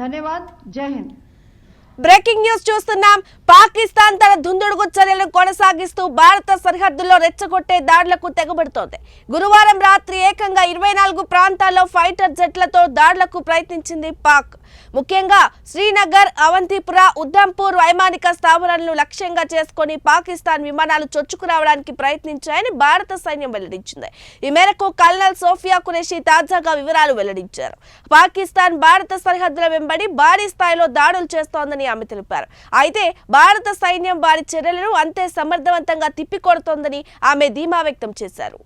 धन्यवाद। जय Hind. Breaking news చూస్తున్నాం। పాకిస్తాన్ తన దుందుడుగు చర్యలను కొనసాగిస్తూ భారత సరిహద్దుల్లో రెచ్చగొట్టే దాడులకు తెగబడుతోంది। గురువారం రాత్రి ఏకంగా 24 ప్రాంతాల్లో ఫైటర్ జెట్లతో దాడులకు ప్రయత్నించింది పాక్। ముఖ్యంగా శ్రీనగర్, అవంతిపుర, ఉధంపూర్ వైమానిక స్థావరాలను లక్ష్యంగా చేసుకుని పాకిస్తాన్ విమానాలు చొచ్చుకురావడానికి ప్రయత్నించాయని భారత సైన్యం వెల్లడించింది। ఈ మేరకు కల్నల్ సోఫియా ఖురేషీ తాజాగా వివరాలు వెల్లడించారు। పాకిస్తాన్ భారత సరిహద్దుల వెంబడి భారీ స్థాయిలో దాడులు చేస్తోందని ఆమె తెలిపారు। అయితే భారత సైన్యం వారి చర్యలను అంతే సమర్థవంతంగా తిప్పికొడుతోందని ఆమె ధీమా వ్యక్తం చేశారు।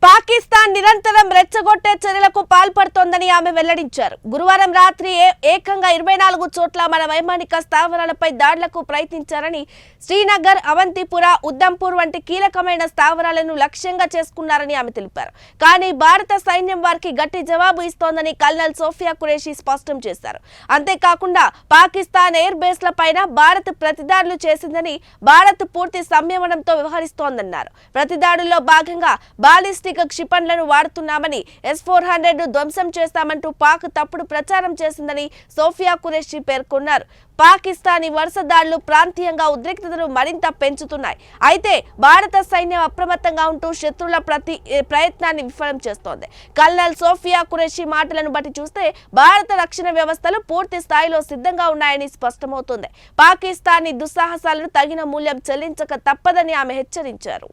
పాకిస్తాన్ నిరంతరం రెచ్చగొట్టే చర్యలకు పాల్పడుతోందని ఆమె వెల్లడించారు। గురువారం రాత్రి ఏకంగా 24 చోట్ల మన వైమానిక స్థావరాలపై దాడులకు ప్రయత్నించారని, శ్రీనగర్, అవంతిపుర, ఉధంపూర్ వంటి కీలకమైన స్థావరాలను లక్ష్యంగా చేసుకున్నారని ఆమె తెలిపారు। కానీ భారత సైన్యం వారికి గట్టి జవాబు ఇస్తోందని కల్నల్ సోఫియా ఖురేషీ స్పష్టం చేశారు। అంతేకాకుండా పాకిస్తాన్ ఎయిర్ బేస్ల పైన భారత్ ప్రతిదాడులు చేసిందని, భారత్ పూర్తి సంయమనంతో వ్యవహరిస్తోందన్నారు। ప్రతిదాడుల్లో భాగంగా బాలిస్టిక్ క్షిపణులను వాడుతున్నామని, S-400 ధ్వంసం చేస్తామంటూ పాక్ తప్పుడు ప్రచారం చేసిందని సోఫియా ఖురేషీ పేర్కొన్నారు। పాకిస్తానీ వరుస దాడులు ప్రాంతీయంగా ఉద్రిక్తతను మరింత పెంచుతున్నాయి। అయితే భారత సైన్యం అప్రమత్తంగా ఉంటూ శత్రువుల ప్రతి ప్రయత్నాన్ని విఫలం చేస్తోంది। కల్నల్ సోఫియా ఖురేషీ మాటలను బట్టి చూస్తే భారత రక్షణ వ్యవస్థలు పూర్తి స్థాయిలో సిద్ధంగా ఉన్నాయని స్పష్టమవుతోంది। పాకిస్తానీ దుస్సాహసాలను తగిన మూల్యం చెల్లించక తప్పదని ఆమె హెచ్చరించారు।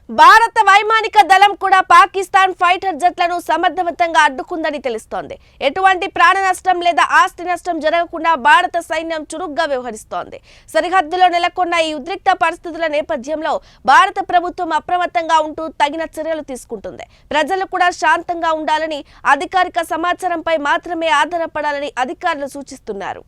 భారత వైమానిక దళం కూడా పాకిస్తాన్ ఫైటర్ జెట్లను సమర్థవంతంగా అడ్డుకుందని తెలుస్తోంది। ఎటువంటి ప్రాణ నష్టం లేదా ఆస్తి నష్టం జరగకుండా భారత సైన్యం చురుగ్గా వ్యవహరిస్తోంది। సరిహద్దులో నెలకొన్న ఈ ఉద్రిక్త పరిస్థితుల నేపథ్యంలో భారత ప్రభుత్వం అప్రమత్తంగా ఉంటూ తగిన చర్యలు తీసుకుంటుంది। ప్రజలు కూడా శాంతంగా ఉండాలని, అధికారిక సమాచారంపై మాత్రమే ఆధారపడాలని అధికారులు సూచిస్తున్నారు।